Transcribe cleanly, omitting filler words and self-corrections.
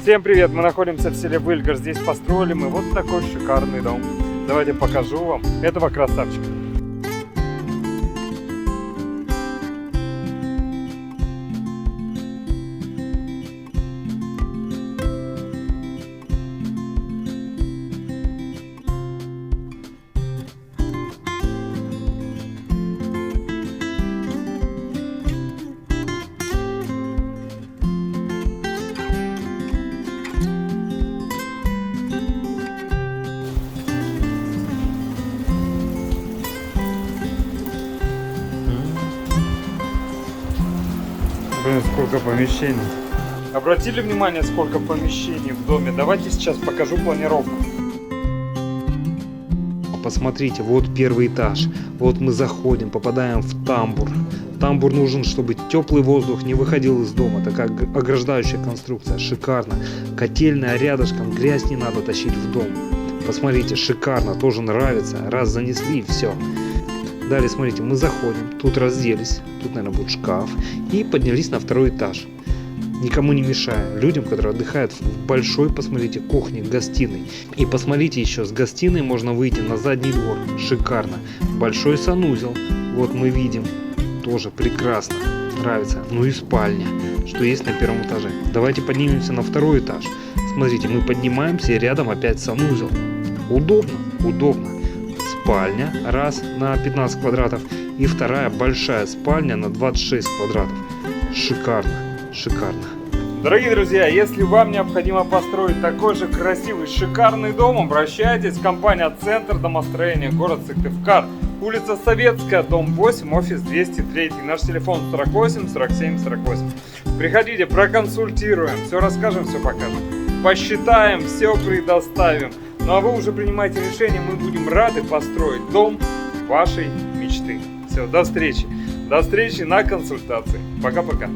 Всем привет! Мы находимся в селе Выльгар. Здесь построили мы вот такой шикарный дом. Давайте покажу вам этого красавчика. Блин, сколько помещений. Обратили внимание, сколько помещений в доме? Давайте сейчас покажу планировку. Посмотрите, вот первый этаж. Вот мы заходим, попадаем в тамбур. Тамбур нужен, чтобы теплый воздух не выходил из дома. Такая ограждающая конструкция. Шикарно. Котельная рядышком, грязь не надо тащить в дом. Посмотрите, шикарно, тоже нравится. Раз занесли, и все. Далее, смотрите, мы заходим, тут разделись, тут, наверное, будет шкаф, и поднялись на второй этаж. Никому не мешая, людям, которые отдыхают в большой, посмотрите, кухне, гостиной. И посмотрите, еще с гостиной можно выйти на задний двор, шикарно. Большой санузел, вот мы видим, тоже прекрасно, нравится. Ну и спальня, что есть на первом этаже. Давайте поднимемся на второй этаж. Смотрите, мы поднимаемся, и рядом опять санузел. Удобно, удобно. Спальня раз на 15 квадратов и вторая большая спальня на 26 квадратов. Шикарно, шикарно. Дорогие друзья, если вам необходимо построить такой же красивый, шикарный дом, обращайтесь в компанию «Центр домостроения», город Сыктывкар, улица Советская, дом 8, офис 203, наш телефон 48 47 48. Приходите, проконсультируем, все расскажем, все покажем, посчитаем, все предоставим. Ну а вы уже принимаете решение, мы будем рады построить дом вашей мечты. Все, до встречи. До встречи на консультации. Пока-пока.